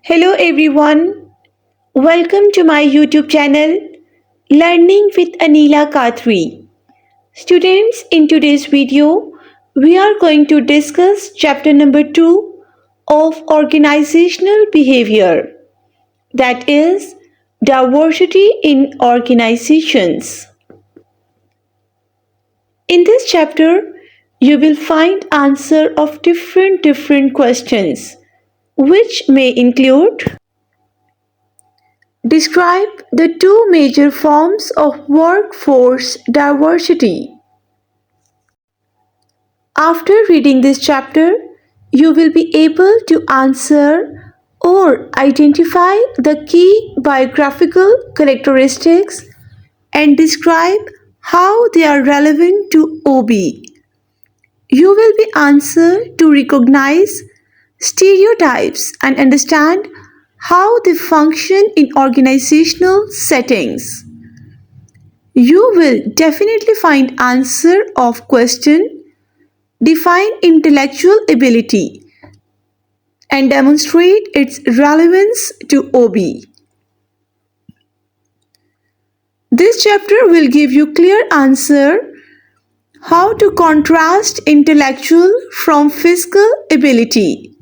Hello everyone, welcome to my YouTube channel Learning with Anila Qadri. Students, in today's video, we are going to discuss chapter number 2 of Organizational Behaviour, that is, diversity in organizations. In this chapter, you will find answer of different questions, which may include: describe the two major forms of workforce diversity. After reading this chapter, you will be able to answer or identify the key biographical characteristics and describe how they are relevant to OB. You will be answered to recognize stereotypes and understand how they function in organizational settings. You will definitely find answer of question define intellectual ability and demonstrate its relevance to OB. This chapter will give you clear answer how to contrast intellectual from physical ability.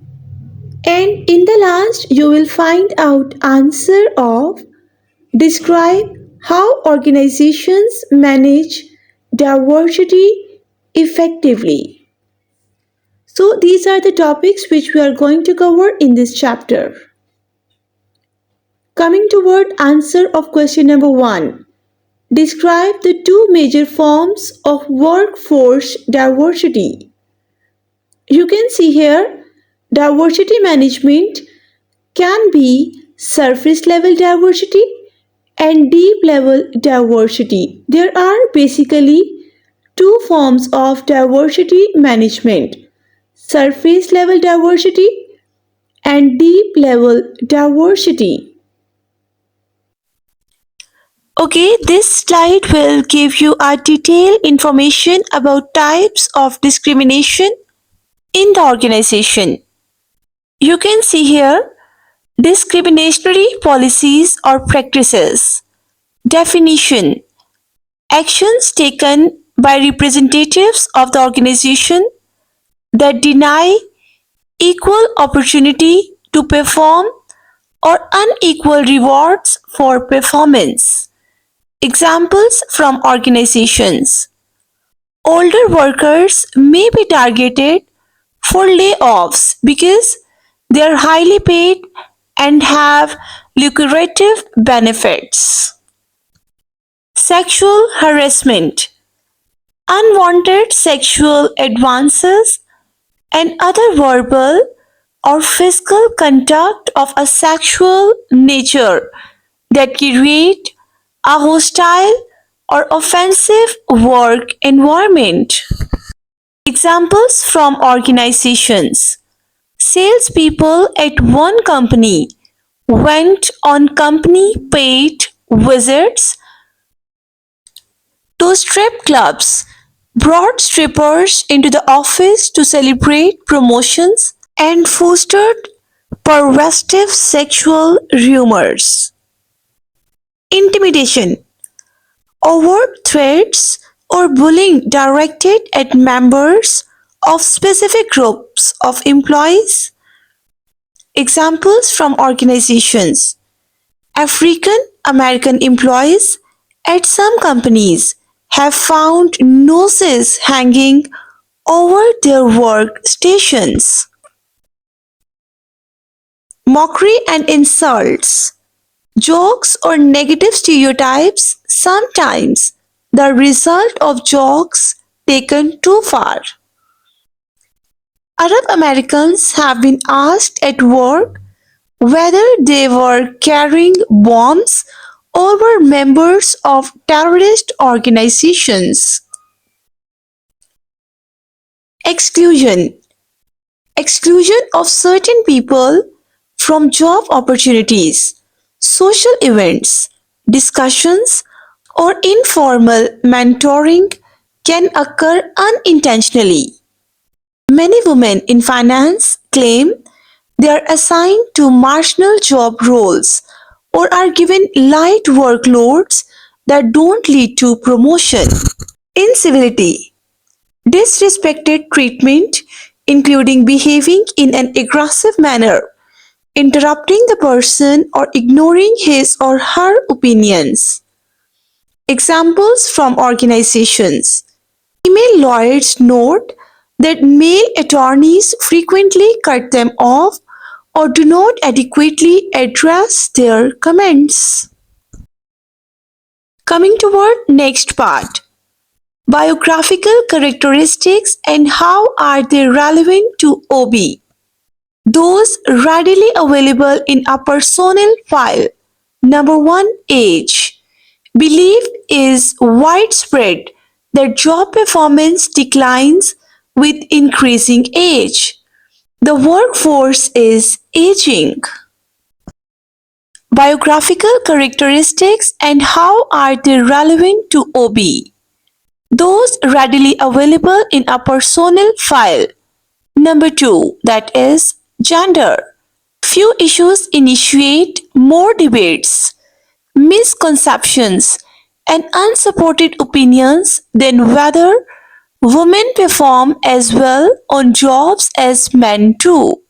And in the last, you will find out answer of describe how organizations manage diversity effectively. So these are the topics which we are going to cover in this chapter. Coming toward answer of question number 1. Describe the two major forms of workforce diversity. You can see here, diversity management can be surface level diversity and deep level diversity. There are basically two forms of diversity management: surface level diversity and deep level diversity. Okay, this slide will give you a detailed information about types of discrimination in the organization. You can see here discriminatory policies or practices. Definition: actions taken by representatives of the organization that deny equal opportunity to perform or unequal rewards for performance. Examples from organizations: older workers may be targeted for layoffs because they are highly paid and have lucrative benefits. Sexual harassment: unwanted sexual advances and other verbal or physical conduct of a sexual nature that create a hostile or offensive work environment. Examples from organizations: salespeople at one company went on company paid visits to strip clubs, brought strippers into the office to celebrate promotions, and fostered pervasive sexual rumors. Intimidation: overt threats or bullying directed at members of specific groups of employees. Examples from organizations: African American employees at some companies have found nooses hanging over their workstations. Mockery and insults: jokes or negative stereotypes, sometimes the result of jokes taken too far. Arab Americans have been asked at work whether they were carrying bombs or were members of terrorist organizations. Exclusion: exclusion of certain people from job opportunities, social events, discussions, or informal mentoring can occur unintentionally. Many women in finance claim They are assigned to marginal job roles or are given light workloads that don't lead to promotion. Incivility, disrespected treatment, including behaving in an aggressive manner, interrupting the person, or ignoring his or her opinions. Examples from organizations. Female lawyers note that male attorneys frequently cut them off or do not adequately address their comments. Coming toward next part. Biographical characteristics and how are they relevant to OB? Those readily available in a personnel file. Number 1. Age. Belief is widespread that job performance declines with increasing age. The workforce is aging. Biographical characteristics and how are they relevant to OB? Those readily available in a personnel file. Number 2, that is gender. Few issues initiate more debates, misconceptions, and unsupported opinions than whether women perform as well on jobs as men do.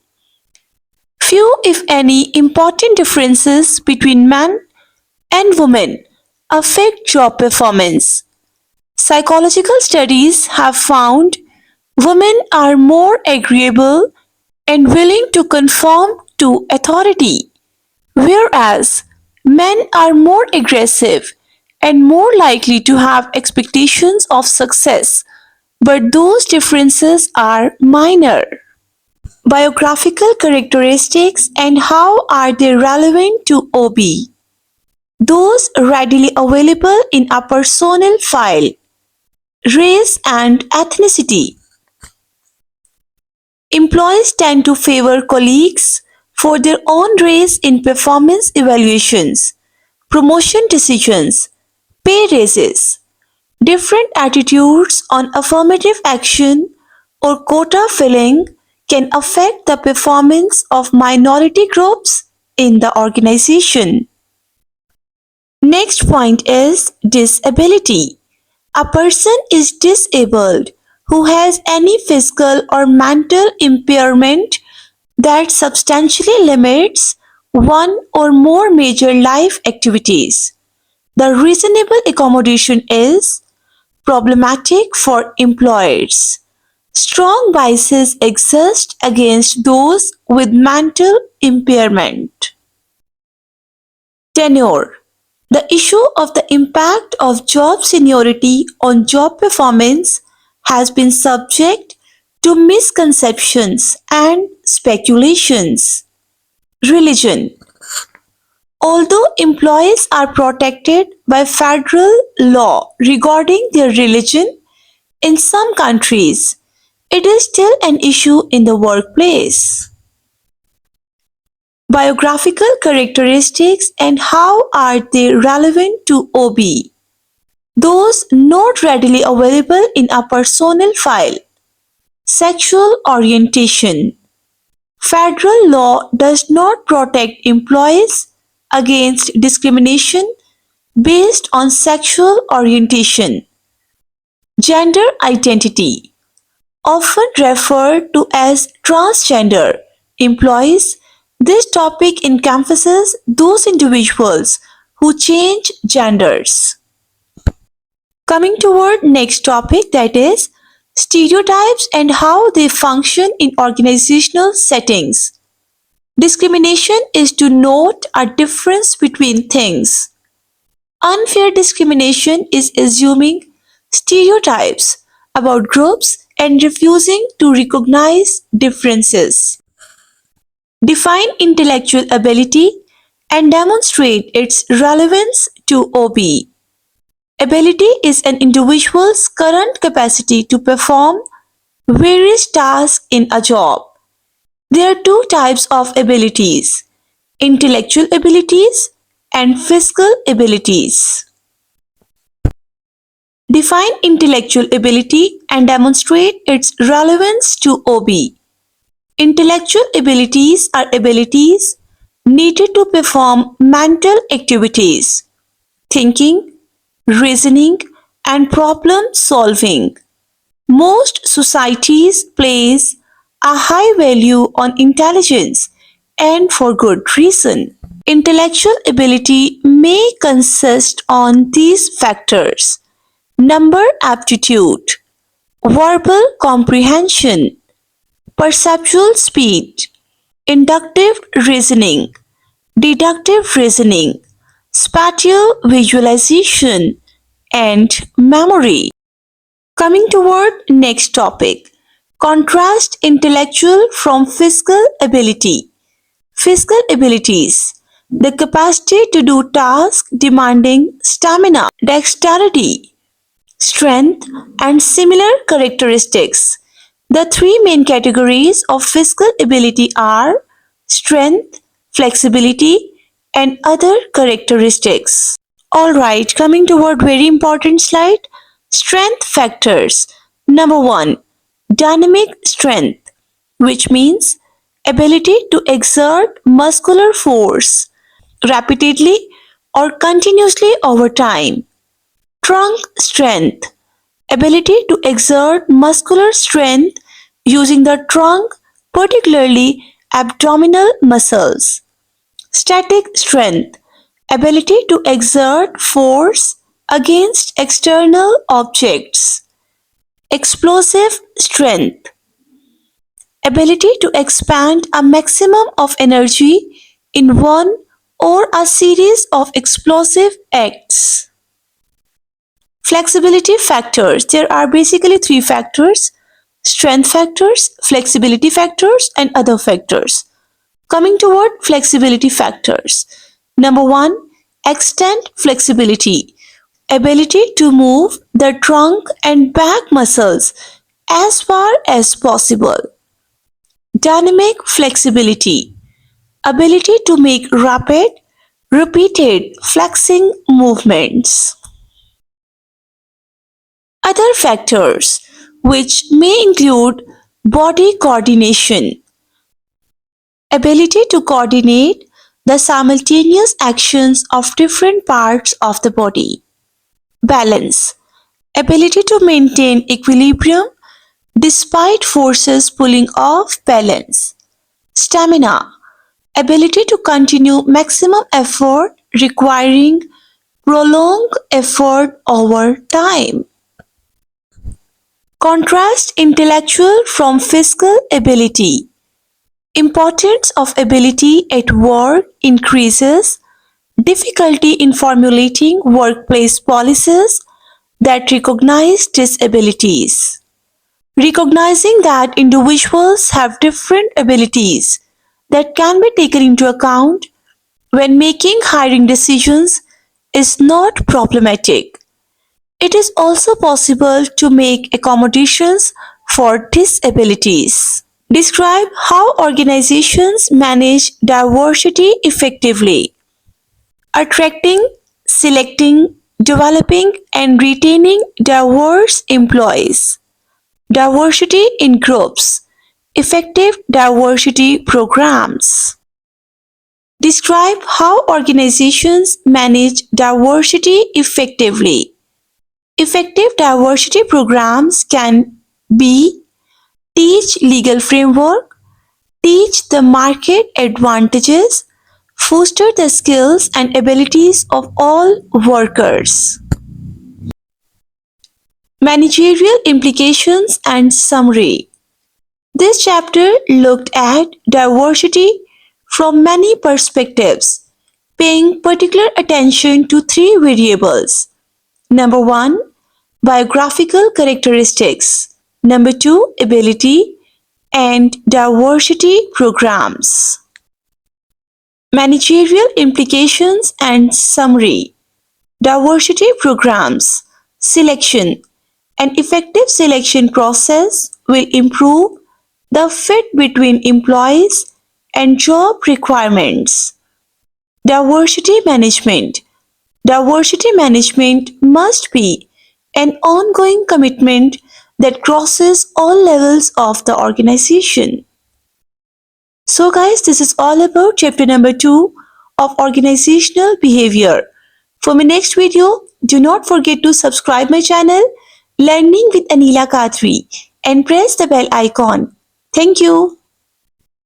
Few, if any, important differences between men and women affect job performance. Psychological studies have found women are more agreeable and willing to conform to authority, whereas men are more aggressive and more likely to have expectations of success, but those differences are minor. Biographical characteristics and how are they relevant to OB? Those readily available in a personnel file. Race and ethnicity. Employees tend to favor colleagues for their own race in performance evaluations, promotion decisions, pay raises. Different attitudes on affirmative action or quota filling can affect the performance of minority groups in the organization. Next point is disability. A person is disabled who has any physical or mental impairment that substantially limits one or more major life activities. The reasonable accommodation is problematic for employers. Strong biases exist against those with mental impairment. Tenure. The issue of the impact of job seniority on job performance has been subject to misconceptions and speculations. Religion. Although employees are protected by federal law regarding their religion, in some countries, it is still an issue in the workplace. Biographical characteristics and how are they relevant to OB? Those not readily available in a personnel file. Sexual orientation. Federal law does not protect employees against discrimination based on sexual orientation. Gender identity. Often referred to as transgender employees, this topic encompasses those individuals who change genders. Coming toward next topic, that is stereotypes and how they function in organizational settings. Discrimination is to note a difference between things. Unfair discrimination is assuming stereotypes about groups and refusing to recognize differences. Define intellectual ability and demonstrate its relevance to OB. Ability is an individual's current capacity to perform various tasks in a job. There are two types of abilities: intellectual abilities and physical abilities. Define intellectual ability and demonstrate its relevance to OB. Intellectual abilities are abilities needed to perform mental activities, thinking, reasoning, and problem solving. Most societies place a high value on intelligence, and for good reason. Intellectual ability may consist on these factors: number aptitude, verbal comprehension, perceptual speed, inductive reasoning, deductive reasoning, spatial visualization, and memory. Coming toward next topic, contrast intellectual from physical ability. Physical abilities, the capacity to do tasks demanding stamina, dexterity, strength, and similar characteristics. The three main categories of physical ability are strength, flexibility, and other characteristics. Alright, coming toward very important slide, strength factors. Number 1, dynamic strength, which means ability to exert muscular force rapidly or continuously over time. Trunk strength, ability to exert muscular strength using the trunk, particularly abdominal muscles. Static strength, ability to exert force against external objects. Explosive strength, ability to expand a maximum of energy in one or a series of explosive acts. Flexibility factors. There are basically three factors: strength factors, flexibility factors, and other factors. Coming toward flexibility factors. Number 1, extent flexibility. Ability to move the trunk and back muscles as far as possible. Dynamic flexibility, ability to make rapid, repeated flexing movements. Other factors, which may include body coordination, ability to coordinate the simultaneous actions of different parts of the body. Balance, ability to maintain equilibrium despite forces pulling off balance. Stamina, ability to continue maximum effort requiring prolonged effort over time. Contrast intellectual from physical ability. Importance of ability at work increases. Difficulty in formulating workplace policies that recognize disabilities. Recognizing that individuals have different abilities that can be taken into account when making hiring decisions is not problematic. It is also possible to make accommodations for disabilities. Describe how organizations manage diversity effectively. Attracting, selecting, developing, and retaining diverse employees. Diversity in groups. Effective diversity programs. Describe how organizations manage diversity effectively. Effective diversity programs can be: teach legal framework, teach the market advantages, foster the skills and abilities of all workers. Managerial implications and summary. This chapter looked at diversity from many perspectives, paying particular attention to three variables. Number 1, biographical characteristics. Number 2, ability, and diversity programs. Managerial implications and summary. Diversity programs. Selection. An effective selection process will improve the fit between employees and job requirements. Diversity management. Diversity management must be an ongoing commitment that crosses all levels of the organization. So guys, this is all about chapter number 2 of organizational behavior. For my next video, do not forget to subscribe my channel Learning with Anila Qadri and press the bell icon. Thank you.